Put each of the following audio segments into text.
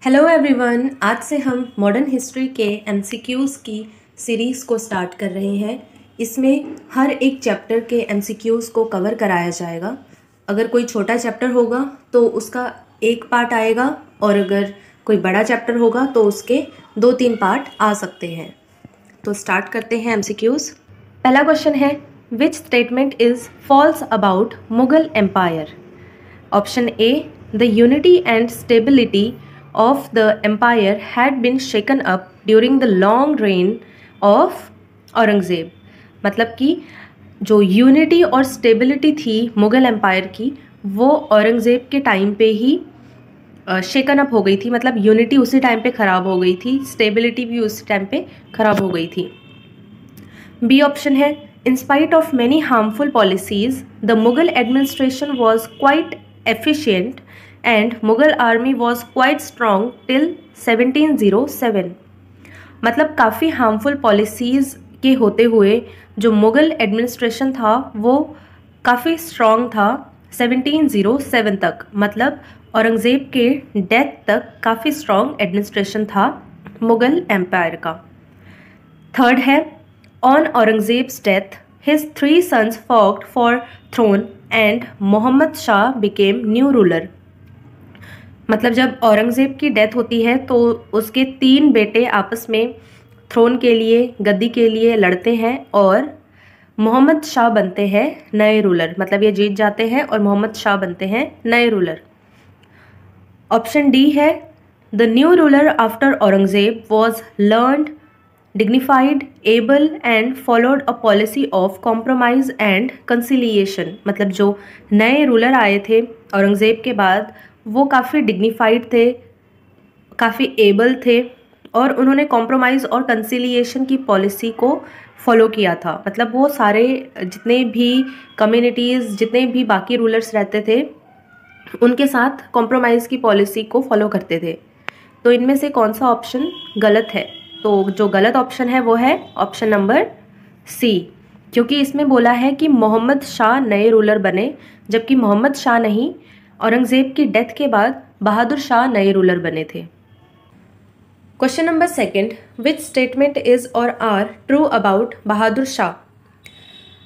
Hello everyone, आज से हम मॉडर्न हिस्ट्री के एमसीक्यूज़ की सीरीज़ को स्टार्ट कर रहे हैं। इसमें हर एक चैप्टर के एमसीक्यूज़ को कवर कराया जाएगा। अगर कोई छोटा चैप्टर होगा तो उसका एक पार्ट आएगा और अगर कोई बड़ा चैप्टर होगा तो उसके 2-3 पार्ट आ सकते हैं। तो स्टार्ट करते हैं एमसीक्यूज़। पहला क्वेश्चन है, which statement is false about Mughal empire? Option A, the unity and stability of the empire had been shaken up during the long reign of Aurangzeb. मतलब कि जो यूनिटी और स्टेबिलिटी थी मुग़ल एम्पायर की, वो औरंगज़ेब के टाइम पे ही शेकन अप हो गई थी। मतलब यूनिटी उसी टाइम पे ख़राब हो गई थी, स्टेबिलिटी भी उसी टाइम पे ख़राब हो गई थी। बी ऑप्शन है, in spite of many harmful policies the Mughal administration was quite efficient and Mughal army was quite strong till 1707। मतलब काफ़ी हार्मफुल पॉलिसीज़ के होते हुए जो मुग़ल एडमिनिस्ट्रेशन था वो काफ़ी स्ट्रॉन्ग था 1707 तक। मतलब औरंगज़ेब के डेथ तक काफ़ी स्ट्रॉन्ग एडमिनिस्ट्रेशन था मुग़ल एम्पायर का। थर्ड है, on Aurangzeb's death his 3 sons fought for throne and Mohammad Shah became new ruler. मतलब जब औरंगज़ेब की डेथ होती है तो उसके 3 बेटे आपस में थ्रोन के लिए, गद्दी के लिए लड़ते हैं और मोहम्मद शाह बनते हैं नए रूलर। मतलब ये जीत जाते हैं और मोहम्मद शाह बनते हैं नए रूलर। ऑप्शन डी है, the new ruler after Aurangzeb was learned, dignified, able and followed a policy of compromise and conciliation. मतलब जो नए रूलर आए थे औरंगज़ेब के बाद वो काफ़ी डिग्निफाइड थे, काफ़ी एबल थे और उन्होंने कॉम्प्रोमाइज़ और कंसिलिएशन की पॉलिसी को फॉलो किया था। मतलब वो सारे जितने भी कम्युनिटीज़, जितने भी बाकी रूलर्स रहते थे उनके साथ कॉम्प्रोमाइज़ की पॉलिसी को फॉलो करते थे। तो इनमें से कौन सा ऑप्शन गलत है? तो जो गलत ऑप्शन है वो है ऑप्शन नंबर सी, क्योंकि इसमें बोला है कि मोहम्मद शाह नए रूलर बने, जबकि मोहम्मद शाह नहीं, औरंगज़ेब की डेथ के बाद बहादुर शाह नए रूलर बने थे। Question number second, which statement is or are true about Bahadur Shah?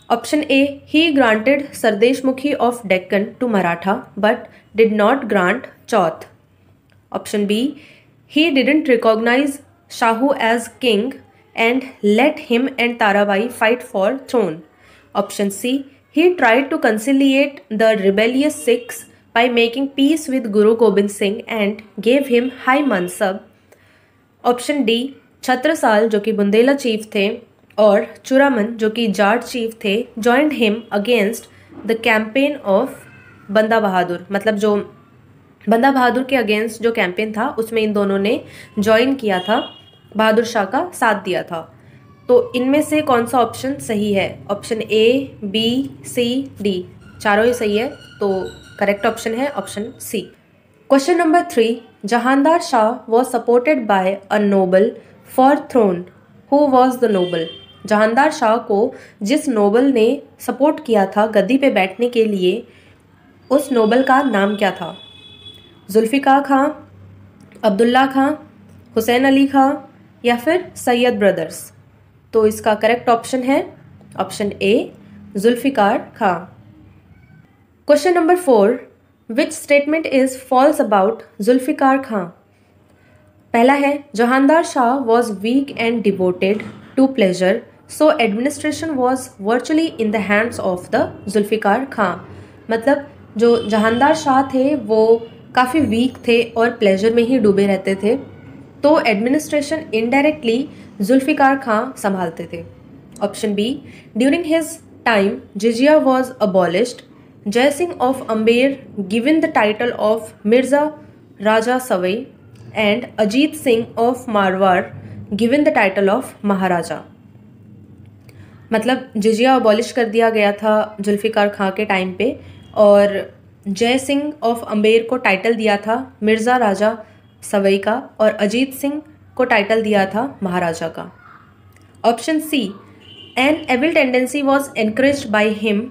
Option A, he granted sardeshmukhi of Deccan to Maratha but did not grant chauth. Option B, he didn't recognise Shahu as king and let him and Tarabai fight for throne. Option C, he tried to conciliate the rebellious Sikhs by making peace with Guru Gobind Singh and gave him high mansab. Option D, Chhatrasal जो कि Bundela chief थे और चुरामन जो कि Jat chief थे joined him against the campaign of बंदा बहादुर। मतलब जो बंदा बहादुर के अगेंस्ट जो कैंपेन था उसमें इन दोनों ने ज्वाइन किया था, बहादुर शाह का साथ दिया था। तो इनमें से कौन सा ऑप्शन सही है? Option A, B, C, D, चारों ही सही है। तो करेक्ट ऑप्शन है option C. Question number 3, Jahandar Shah was supported by a noble for throne, who was the noble? Jahandar Shah को जिस नोबल ने सपोर्ट किया था गद्दी पे बैठने के लिए, उस नोबल का नाम क्या था? जुल्फ़िकार खां, अब्दुल्ला खां, हुसैन अली खां या फिर सैयद ब्रदर्स? तो इसका करेक्ट ऑप्शन है option A, Zulfiqar Khan. Question number 4, which statement is false about Zulfiqar Khan? पहला है, Jahandar Shah was weak and devoted to pleasure so administration was virtually in the hands of the Zulfiqar Khan. मतलब जो जहांदार शाह थे वो काफ़ी वीक थे और प्लेजर में ही डूबे रहते थे, तो एडमिनिस्ट्रेशन इनडायरेक्टली जुल्फ़िकार खां संभालते थे। Option B, during his time jizya was abolished, Jai Singh of Amber given the title of Mirza Raja Sawai and Ajit Singh of Marwar given the title of Maharaja. मतलब जिजिया अबॉलिश कर दिया गया था जुल्फ़िकार खां के टाइम पे और जय सिंह ऑफ अम्बेर को टाइटल दिया था मिर्ज़ा राजा सवई का और अजीत सिंह को टाइटल दिया था महाराजा का। Option C, an evil tendency was encouraged by him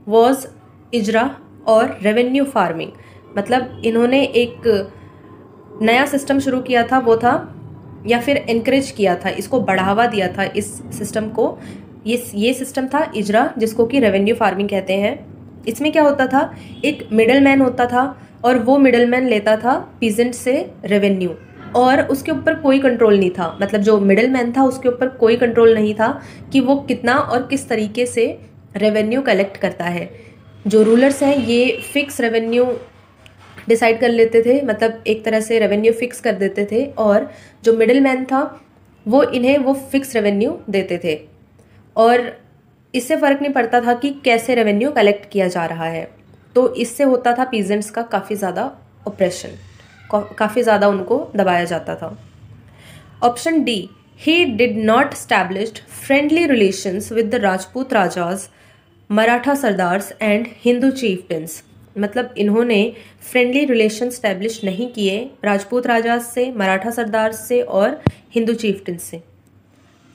was ijara or revenue farming. मतलब इन्होंने एक नया सिस्टम शुरू किया था वो था, या फिर इनकरेज किया था, इसको बढ़ावा दिया था इस सिस्टम को, ये सिस्टम था इजरा, जिसको कि रेवेन्यू फार्मिंग कहते हैं। इसमें क्या होता था, एक मिडल मैन होता था और वो मिडल मैन लेता था पीजेंट से रेवेन्यू, और उसके ऊपर कोई कंट्रोल नहीं था। मतलब जो मिडल मैन था उसके ऊपर कोई कंट्रोल नहीं था कि वो कितना और किस तरीके से रेवेन्यू कलेक्ट करता है। जो रूलर्स हैं ये फिक्स रेवेन्यू डिसाइड कर लेते थे, मतलब एक तरह से रेवेन्यू फिक्स कर देते थे, और जो मिडिल मैन था वो इन्हें वो फिक्स रेवेन्यू देते थे, और इससे फ़र्क नहीं पड़ता था कि कैसे रेवेन्यू कलेक्ट किया जा रहा है। तो इससे होता था पीजेंट्स का काफ़ी ज़्यादा ऑपरेशन, काफ़ी ज़्यादा उनको दबाया जाता था। Option D, he did not established friendly relations with the Rajput rajas, Maratha sardars and Hindu chieftains. मतलब इन्होंने फ्रेंडली रिलेशन स्टैब्लिश नहीं किए राजपूत राजा से, मराठा सरदार से और हिंदू चीफटेंस से।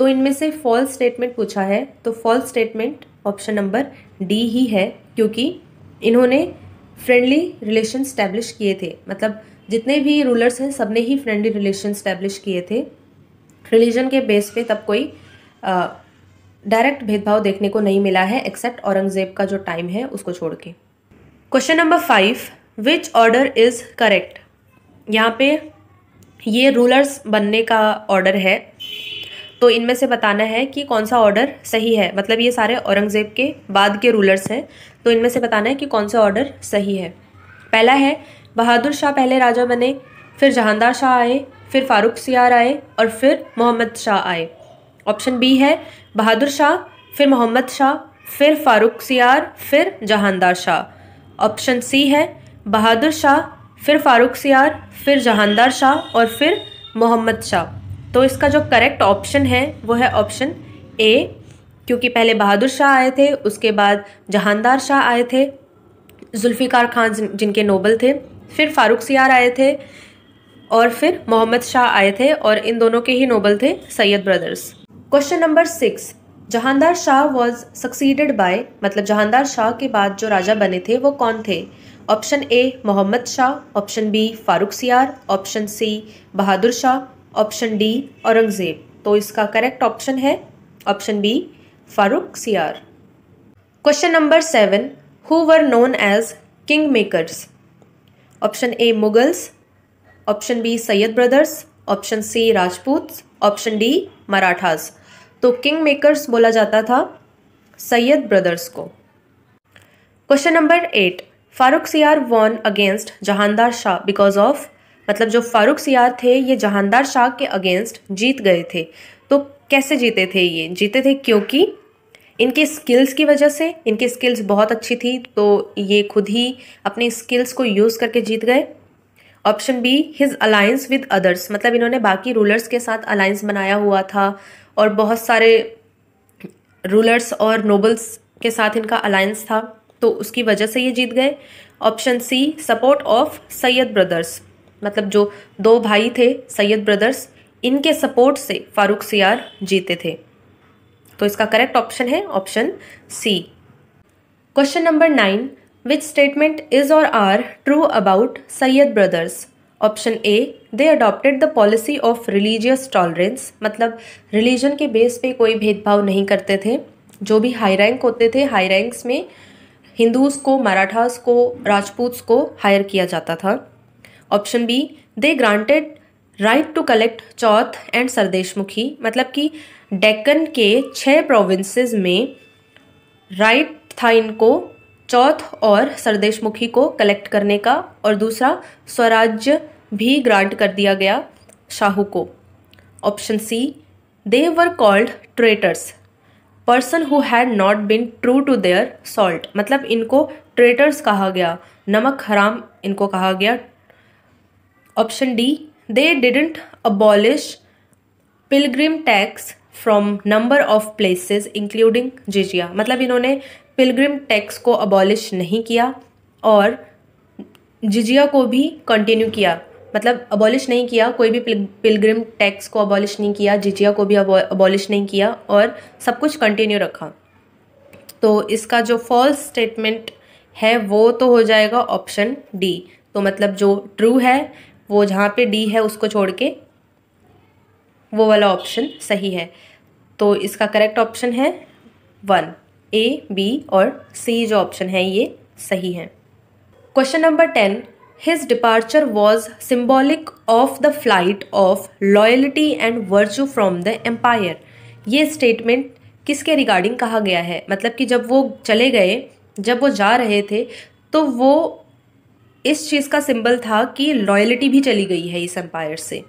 तो इनमें से फॉल्स स्टेटमेंट पूछा है, तो false statement option number D ही है, क्योंकि इन्होंने फ्रेंडली रिलेशन स्टैब्लिश किए थे। मतलब जितने भी रूलर्स हैं सबने ही फ्रेंडली रिलेशन स्टैब्लिश किए थे रिलीजन के बेस पे। तब कोई डायरेक्ट भेदभाव देखने को नहीं मिला है, एक्सेप्ट औरंगजेब का जो टाइम है उसको छोड़ के। Question number 5, which order is correct. यहाँ पे ये रूलर्स बनने का ऑर्डर है, तो इनमें से बताना है कि कौन सा ऑर्डर सही है। मतलब ये सारे औरंगजेब के बाद के रूलर्स हैं, तो इनमें से बताना है कि कौन सा ऑर्डर सही है। पहला है बहादुर शाह पहले राजा बने, फिर जहांदार शाह आए, फिर फारूक सियार आए और फिर मोहम्मद शाह आए। ऑप्शन बी है बहादुर शाह, फिर मोहम्मद शाह, फिर फारूक सियार, फिर जहांदार शाह। ऑप्शन सी है बहादुर शाह, फिर फारूक सियार, फिर जहांदार शाह और फिर मोहम्मद शाह। तो इसका जो करेक्ट ऑप्शन है वो है ऑप्शन ए, क्योंकि पहले बहादुर शाह आए थे, उसके बाद जहांदार शाह आए थे, जुल्फ़िकार खान जिनके नोबल थे, फिर फारूक सियार आए थे और फिर मोहम्मद शाह आए थे, और इन दोनों के ही नोबल थे Syed brothers. Question number 6, Jahandar Shah was succeeded bye, मतलब जहांदार शाह के बाद जो राजा बने थे वो कौन थे। Option A Mohammad Shah, option B Farrukh Siyar, option C Bahadur Shah, option D Aurangzeb. तो इसका करेक्ट ऑप्शन है option B Farrukh Siyar. Question number 7, who were known as king makers. Option A Mughals, option B Sayyid brothers, option C Rajput, option D Marathas. तो किंग मेकर्स बोला जाता था Sayyid brothers को। Question number 8, Farrukh Siyar won against Jahandar Shah because of, मतलब जो फारूक सियार थे ये जहांदार शाह के अगेंस्ट जीत गए थे। तो कैसे जीते थे, ये जीते थे क्योंकि इनके स्किल्स की वजह से, इनकी स्किल्स बहुत अच्छी थी, तो ये खुद ही अपनी स्किल्स को यूज़ करके जीत गए। Option be his alliance with others, मतलब इन्होंने बाकी रूलर्स के साथ अलायंस बनाया हुआ था और बहुत सारे रूलर्स और नोबल्स के साथ इनका अलायंस था, तो उसकी वजह से ये जीत गए। Option C support of Sayyid brothers, मतलब जो दो भाई थे सैयद ब्रदर्स, इनके सपोर्ट से फारूक सियार जीते थे। तो इसका करेक्ट ऑप्शन है option C. Question number 9, which statement is or are true about Sayyid brothers. Option A they adopted the policy of religious tolerance, मतलब रिलीजन के बेस पे कोई भेदभाव नहीं करते थे। जो भी हाई रैंक होते थे, हाई रैंक्स में हिंदूज को, मराठास को, राजपूत्स को हायर किया जाता था। Option B they granted right to collect chauth and sardeshmukhi, मतलब कि डेक्कन के 6 प्रोविंसेस में राइट था इनको चौथ और सरदेशमुखी को कलेक्ट करने का, और दूसरा स्वराज्य भी ग्रांट कर दिया गया शाहू को। Option C they were called traitors, person who had not been true to their salt, मतलब इनको ट्रेटर्स कहा गया, नमक हराम इनको कहा गया। Option D they didn't abolish pilgrim tax from number of places including jizya, मतलब इन्होंने पिलग्रिम टैक्स को अबॉलिश नहीं किया और जिजिया को भी कंटिन्यू किया, मतलब अबॉलिश नहीं किया, कोई भी पिलग्रिम टैक्स को अबॉलिश नहीं किया, जिजिया को भी अबॉलिश नहीं किया, और सब कुछ कंटिन्यू रखा। तो इसका जो फॉल्स स्टेटमेंट है वो तो हो जाएगा ऑप्शन डी। तो मतलब जो ट्रू है वो जहाँ पे डी है उसको छोड़ के वो वाला ऑप्शन सही है। तो इसका करेक्ट ऑप्शन है 1, ए, बी और सी जो ऑप्शन है ये सही है। Question number 10, his departure was symbolic of the flight of loyalty and virtue from the empire. ये स्टेटमेंट किसके रिगार्डिंग कहा गया है? मतलब कि जब वो चले गए, जब वो जा रहे थे, तो वो इस चीज़ का सिंबल था कि लॉयल्टी भी चली गई है इस एम्पायर से।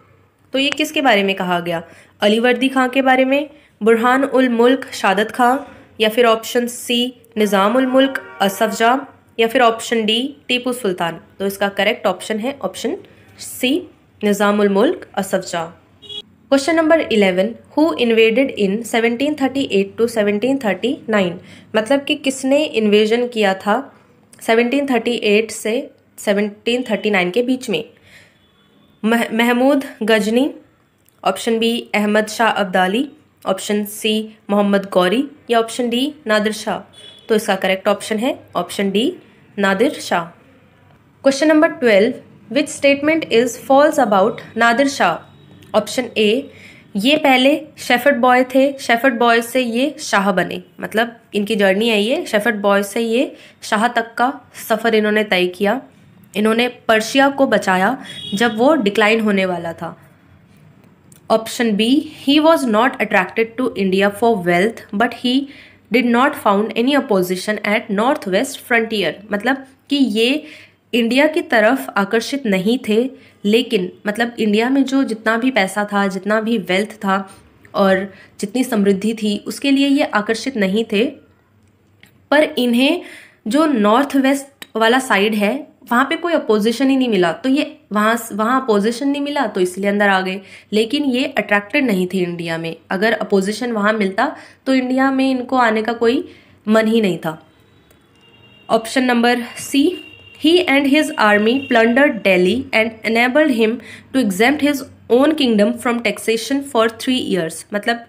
तो ये किसके बारे में कहा गया? अली वर्दी खां के बारे में, बुरहान उल मुल्क शादत खां, या फिर ऑप्शन सी निज़ाम उल मुल्क असफ जाह, या फिर ऑप्शन डी टीपू सुल्तान। तो इसका करेक्ट ऑप्शन है option C Nizam ul Mulk Asaf Jah. Question number 11, who invaded in 1738 to 1739। मतलब कि किसने इन्वेजन किया था 1738 से 1739 के बीच में? Mahmud Ghazni, option B Ahmad Shah Abdali, option C Mohammad Ghori, या ऑप्शन डी नादिर शाह। तो इसका करेक्ट ऑप्शन है option D Nadir Shah. Question number 12, which statement is false about Nadir Shah? Option A, ये पहले शेफर्ड बॉय थे, शेफर्ड बॉय से ये शाह बने। मतलब इनकी जर्नी है ये, शेफर्ड बॉय से ये शाह तक का सफ़र इन्होंने तय किया। इन्होंने पर्शिया को बचाया जब वो डिक्लाइन होने वाला था। Option B, he was not attracted to India for wealth but he did not found any opposition at north west frontier. मतलब कि ये इंडिया की तरफ आकर्षित नहीं थे, लेकिन मतलब इंडिया में जो जितना भी पैसा था, जितना भी वेल्थ था और जितनी समृद्धि थी, उसके लिए ये आकर्षित नहीं थे। पर इन्हें जो नॉर्थ वेस्ट वाला साइड है वहाँ पे कोई अपोजिशन ही नहीं मिला, तो ये वहाँ अपोजिशन नहीं मिला तो इसलिए अंदर आ गए। लेकिन ये अट्रैक्टेड नहीं थे इंडिया में। अगर अपोजिशन वहाँ मिलता तो इंडिया में इनको आने का कोई मन ही नहीं था। Option number C, he and his army plundered Delhi and enabled him to exempt his own kingdom from taxation for 3 years। मतलब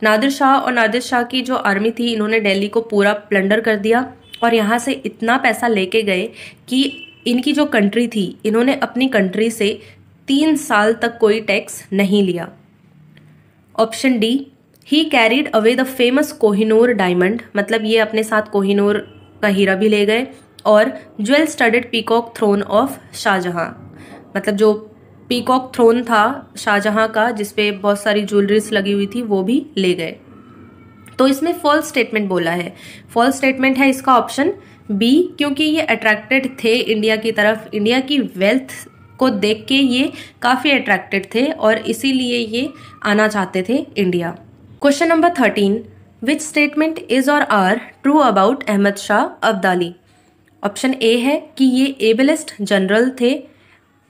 नादिर शाह और नादिर शाह की जो आर्मी थी, इन्होंने दिल्ली को पूरा प्लंडर कर दिया और यहाँ से इतना पैसा लेके गए कि इनकी जो कंट्री थी, इन्होंने अपनी कंट्री से 3 साल तक कोई टैक्स नहीं लिया। Option D, he carried away the famous Kohinoor diamond. मतलब ये अपने साथ कोहिनूर का हीरा भी ले गए और jewel studded peacock throne of Shahjahan. मतलब जो पीकॉक थ्रोन था शाहजहां का, जिसपे बहुत सारी ज्वेलरीज लगी हुई थी, वो भी ले गए। तो इसमें फॉल्स स्टेटमेंट बोला है। फॉल्स स्टेटमेंट है इसका ऑप्शन बी, क्योंकि ये अट्रैक्टेड थे इंडिया की तरफ, इंडिया की वेल्थ को देख के ये काफ़ी अट्रैक्टेड थे और इसीलिए ये आना चाहते थे India. Question number 13, which statement is or are true about Ahmad Shah Abdali? Option A है कि ये एबलेस्ट जनरल थे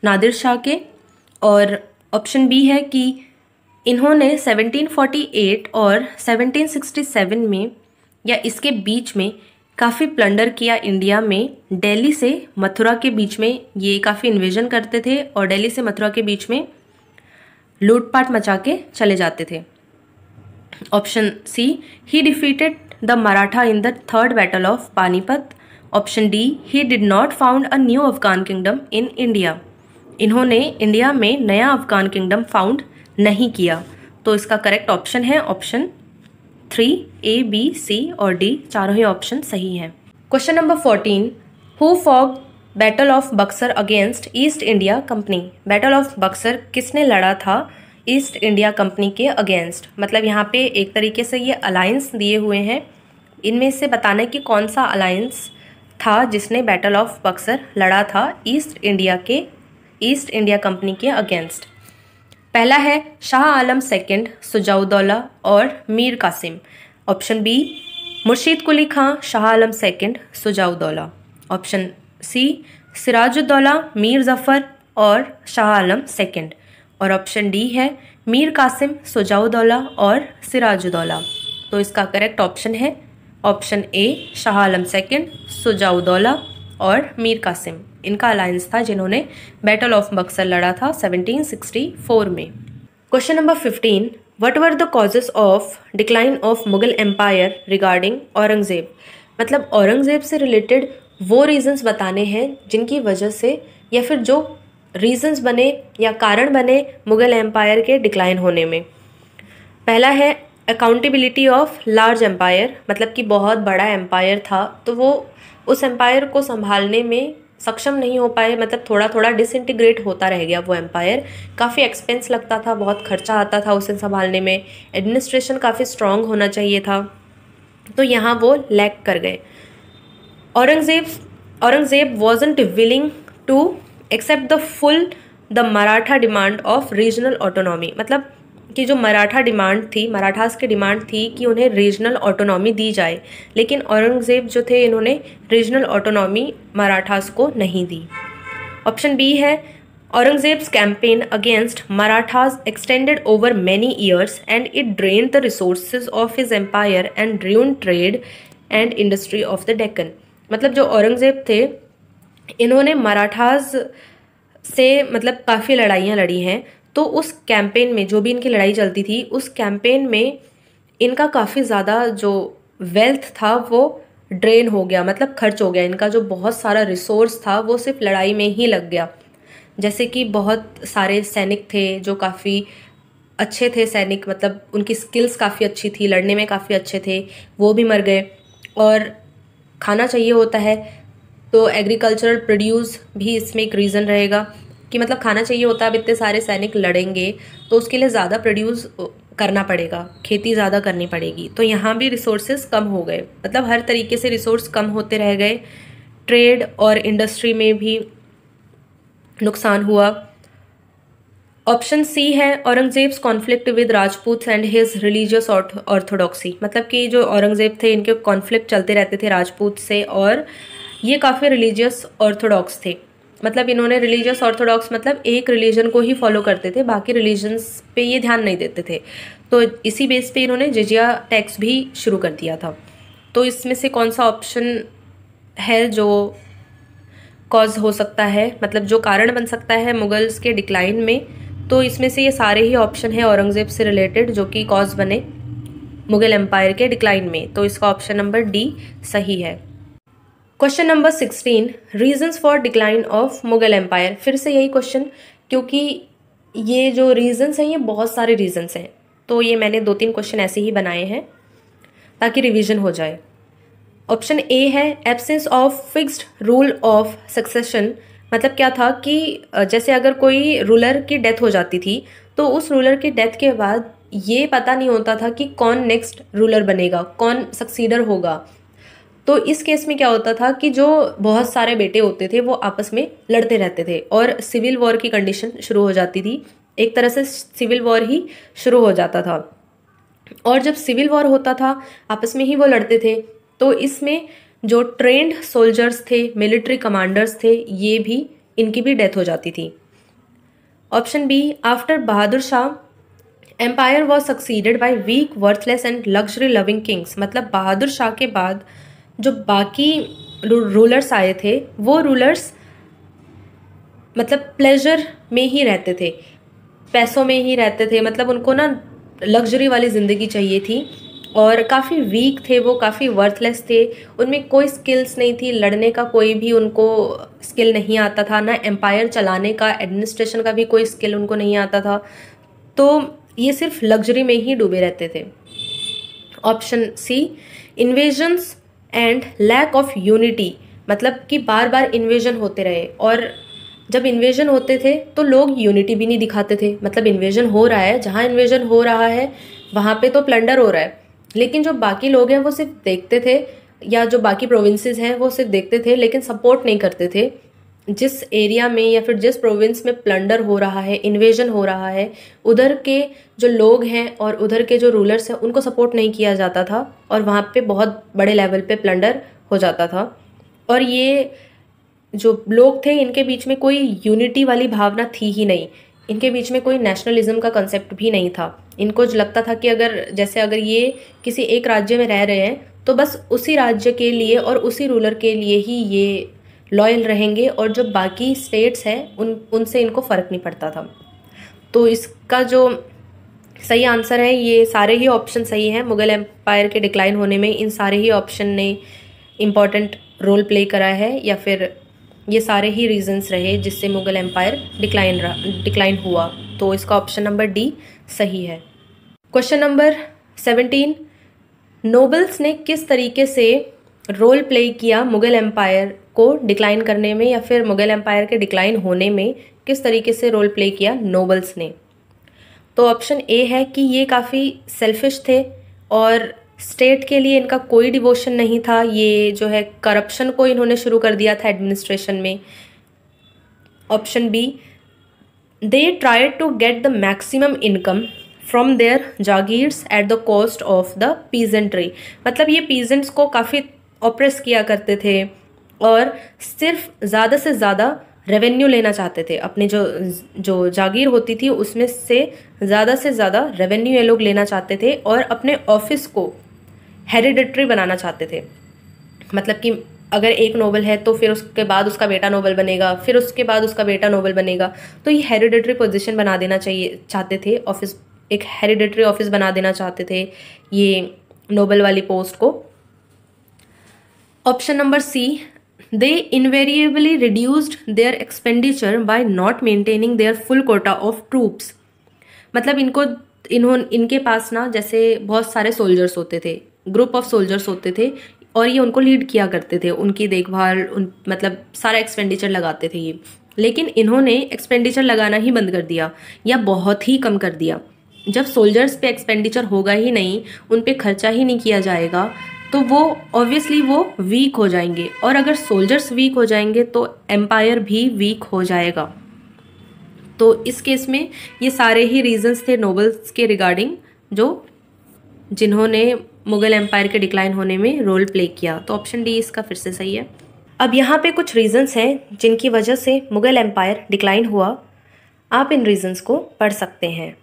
नादिर शाह के, और ऑप्शन बी है कि इन्होंने 1748 और 1767 में या इसके बीच में काफ़ी प्लंडर किया इंडिया में। दिल्ली से मथुरा के बीच में ये काफ़ी इन्वेजन करते थे और दिल्ली से मथुरा के बीच में लूटपाट मचा के चले जाते थे। Option C, he defeated the Maratha in the 3rd battle of Panipat. Option D, he did not found a new Afghan kingdom in India. इन्होंने इंडिया में नया अफगान किंगडम फाउंड नहीं किया। तो इसका करेक्ट ऑप्शन है ऑप्शन 3, ए, बी, सी और D, चारों ही ऑप्शन सही हैं। Question number 14, who fought battle of Buxar against East India Company? Battle of Buxar किसने लड़ा था ईस्ट इंडिया कंपनी के अगेंस्ट? मतलब यहाँ पे एक तरीके से ये अलायंस दिए हुए हैं, इनमें से बताने कि कौन सा अलायंस था जिसने बैटल ऑफ बक्सर लड़ा था ईस्ट इंडिया कंपनी के अगेंस्ट। पहला है शाह आलम सेकंड, सुजाउद्दौला और Mir Qasim. Option B, Murshid Quli Khan, Shah Alam second, Shujauddaula. Option C, Sirajuddaula, Mir Jafar और शाह आलम सेकंड। और ऑप्शन डी है मीर कासिम, सुजाउद्दौला और सिराजुद्दौला। तो इसका करेक्ट ऑप्शन है option A, Shah Alam second, Shujauddaula और मीर कासिम। इनका अलायंस था जिन्होंने बैटल ऑफ बक्सर लड़ा था 1764 में। Question number 15, what were the causes of decline of Mughal empire regarding Aurangzeb? मतलब औरंगजेब से रिलेटेड वो रीजंस बताने हैं जिनकी वजह से, या फिर जो रीजंस बने या कारण बने मुगल एम्पायर के डिक्लाइन होने में। पहला है अकाउंटेबिलिटी ऑफ लार्ज एम्पायर, मतलब कि बहुत बड़ा एम्पायर था तो वो उस एम्पायर को संभालने में सक्षम नहीं हो पाए, मतलब थोड़ा थोड़ा डिसइंटीग्रेट होता रह गया वो एम्पायर। काफ़ी एक्सपेंस लगता था, बहुत खर्चा आता था उसे संभालने में, एडमिनिस्ट्रेशन काफ़ी स्ट्रांग होना चाहिए था, तो यहाँ वो लैक कर गए। Aurangzeb wasn't willing to accept the Maratha demand of regional autonomy, मतलब कि जो मराठा डिमांड थी, मराठास की डिमांड थी कि उन्हें रीजनल ऑटोनॉमी दी जाए, लेकिन औरंगजेब जो थे इन्होंने रीजनल ऑटोनॉमी मराठास को नहीं दी। ऑप्शन बी है Aurangzeb's campaign against Marathas extended over many years and it drained the resources of his empire and ruined trade and industry of the Deccan, मतलब जो औरंगजेब थे इन्होंने मराठास से मतलब काफ़ी लड़ाइयाँ लड़ी हैं, तो उस कैंपेन में जो भी इनकी लड़ाई चलती थी उस कैंपेन में इनका काफ़ी ज़्यादा जो वेल्थ था वो ड्रेन हो गया, मतलब खर्च हो गया। इनका जो बहुत सारा रिसोर्स था वो सिर्फ लड़ाई में ही लग गया। जैसे कि बहुत सारे सैनिक थे जो काफ़ी अच्छे थे सैनिक, मतलब उनकी स्किल्स काफ़ी अच्छी थी, लड़ने में काफ़ी अच्छे थे, वो भी मर गए। और खाना चाहिए होता है तो एग्रीकल्चरल प्रोड्यूस भी इसमें एक रीज़न रहेगा कि मतलब खाना चाहिए होता है। अब इतने सारे सैनिक लड़ेंगे तो उसके लिए ज़्यादा प्रोड्यूस करना पड़ेगा, खेती ज़्यादा करनी पड़ेगी, तो यहाँ भी रिसोर्सेज कम हो गए, मतलब हर तरीके से रिसोर्स कम होते रह गए। ट्रेड और इंडस्ट्री में भी नुकसान हुआ। ऑप्शन सी है Aurangzeb's conflict with Rajput and his religious orthodoxy, मतलब कि जो औरंगजेब थे इनके कॉन्फ्लिक्ट चलते रहते थे राजपूत से, और ये काफ़ी रिलीजियस ऑर्थोडॉक्स थे, मतलब इन्होंने रिलीजियस ऑर्थोडॉक्स मतलब एक रिलीजन को ही फॉलो करते थे, बाकी रिलीजन्स पे ये ध्यान नहीं देते थे, तो इसी बेस पे इन्होंने जिजिया टैक्स भी शुरू कर दिया था। तो इसमें से कौन सा ऑप्शन है जो कॉज हो सकता है, मतलब जो कारण बन सकता है मुगल्स के डिक्लाइन में, तो इसमें से ये सारे ही ऑप्शन है औरंगजेब से रिलेटेड जो कि कॉज बने मुगल एम्पायर के डिक्लाइन में, तो इसका ऑप्शन नंबर डी सही है। Question number 16, reasons for decline of Mughal empire. फिर से यही क्वेश्चन, क्योंकि ये जो रीजंस हैं ये बहुत सारे रीजंस हैं, तो ये मैंने 2-3 क्वेश्चन ऐसे ही बनाए हैं ताकि रिवीजन हो जाए। ऑप्शन ए है absence of fixed rule of succession, मतलब क्या था कि जैसे अगर कोई रूलर की डेथ हो जाती थी तो उस रूलर की डेथ के बाद ये पता नहीं होता था कि कौन नेक्स्ट रूलर बनेगा, कौन सक्सीडर होगा। तो इस केस में क्या होता था कि जो बहुत सारे बेटे होते थे वो आपस में लड़ते रहते थे और सिविल वॉर की कंडीशन शुरू हो जाती थी, एक तरह से सिविल वॉर ही शुरू हो जाता था। और जब सिविल वॉर होता था आपस में ही वो लड़ते थे, तो इसमें जो ट्रेंड सोल्जर्स थे, मिलिट्री कमांडर्स थे, ये भी इनकी भी डेथ हो जाती थी। Option B, after Bahadur Shah empire was succeeded by weak worthless and luxury loving kings, मतलब बहादुर शाह के बाद जो बाकी रूलर्स आए थे वो रूलर्स मतलब प्लेजर में ही रहते थे, पैसों में ही रहते थे, मतलब उनको ना लग्जरी वाली ज़िंदगी चाहिए थी और काफ़ी वीक थे वो, काफ़ी वर्थलेस थे, उनमें कोई स्किल्स नहीं थी, लड़ने का कोई भी उनको स्किल नहीं आता था, ना एम्पायर चलाने का, एडमिनिस्ट्रेशन का भी कोई स्किल उनको नहीं आता था, तो ये सिर्फ लग्जरी में ही डूबे रहते थे। Option C, invasions and lack of unity, मतलब कि बार बार इन्वेजन होते रहे और जब इन्वेजन होते थे तो लोग यूनिटी भी नहीं दिखाते थे, मतलब इन्वेजन हो रहा है, जहाँ इन्वेजन हो रहा है वहाँ पे तो प्लंडर हो रहा है, लेकिन जो बाकी लोग हैं वो सिर्फ देखते थे, या जो बाकी प्रोविंसेस हैं वो सिर्फ देखते थे लेकिन सपोर्ट नहीं करते थे। जिस एरिया में या फिर जिस प्रोविंस में प्लंडर हो रहा है, इन्वेजन हो रहा है, उधर के जो लोग हैं और उधर के जो रूलर्स हैं उनको सपोर्ट नहीं किया जाता था और वहाँ पे बहुत बड़े लेवल पे प्लंडर हो जाता था। और ये जो लोग थे इनके बीच में कोई यूनिटी वाली भावना थी ही नहीं, इनके बीच में कोई नेशनलिज्म का कंसेप्ट भी नहीं था। इनको जो लगता था कि अगर ये किसी एक राज्य में रह रहे हैं तो बस उसी राज्य के लिए और उसी रूलर के लिए ही ये लॉयल रहेंगे और जो बाकी स्टेट्स हैं उनसे इनको फ़र्क नहीं पड़ता था। तो इसका जो सही आंसर है, ये सारे ही ऑप्शन सही हैं। मुगल एम्पायर के डिक्लाइन होने में इन सारे ही ऑप्शन ने इम्पॉर्टेंट रोल प्ले करा है या फिर ये सारे ही रीजंस रहे जिससे मुगल एम्पायर डिक्लाइन हुआ। तो इसका ऑप्शन नंबर डी सही है। क्वेश्चन नंबर 17, नोबल्स ने किस तरीके से रोल प्ले किया मुगल एम्पायर को डिक्लाइन करने में, या फिर मुगल एम्पायर के डिक्लाइन होने में किस तरीके से रोल प्ले किया नोबल्स ने? तो ऑप्शन ए है कि ये काफ़ी सेल्फिश थे और स्टेट के लिए इनका कोई डिवोशन नहीं था। ये जो है करप्शन को इन्होंने शुरू कर दिया था एडमिनिस्ट्रेशन में। Option B, they tried to get the maximum income from their jagirs at the cost of the peasantry. मतलब ये पीजेंट्स को काफ़ी ऑप्रेस किया करते थे और सिर्फ ज़्यादा से ज़्यादा रेवेन्यू लेना चाहते थे। अपने जो जागीर होती थी उसमें से ज़्यादा रेवेन्यू ये लोग लेना चाहते थे और अपने ऑफिस को हेरिडिटरी बनाना चाहते थे। मतलब कि अगर एक नोबल है तो फिर उसके बाद उसका बेटा नोबल बनेगा, फिर उसके बाद उसका बेटा नोबल बनेगा। तो ये हेरिडिटरी पोजीशन बना देना चाहते थे, ऑफिस एक हेरिडिटरी ऑफिस बना देना चाहते थे ये नोबल वाली पोस्ट को। Option number C, they invariably reduced their expenditure by not maintaining their full quota of troops. मतलब इनके पास ना जैसे बहुत सारे सोल्जर्स होते थे, ग्रुप ऑफ सोल्जर्स होते थे और ये उनको लीड किया करते थे, उनकी देखभाल मतलब सारा एक्सपेंडिचर लगाते थे ये। लेकिन इन्होंने एक्सपेंडिचर लगाना ही बंद कर दिया या बहुत ही कम कर दिया। जब सोल्जर्स पे एक्सपेंडिचर होगा ही नहीं, उन पे खर्चा ही नहीं किया जाएगा, तो वो ऑब्वियसली वो वीक हो जाएंगे और अगर सोल्जर्स वीक हो जाएंगे तो एम्पायर भी वीक हो जाएगा। तो इस केस में ये सारे ही रीजंस थे नोबल्स के रिगार्डिंग जिन्होंने मुगल एम्पायर के डिक्लाइन होने में रोल प्ले किया। तो ऑप्शन डी इसका फिर से सही है। अब यहाँ पे कुछ रीजंस हैं जिनकी वजह से मुगल एम्पायर डिक्लाइन हुआ। आप इन रीजंस को पढ़ सकते हैं।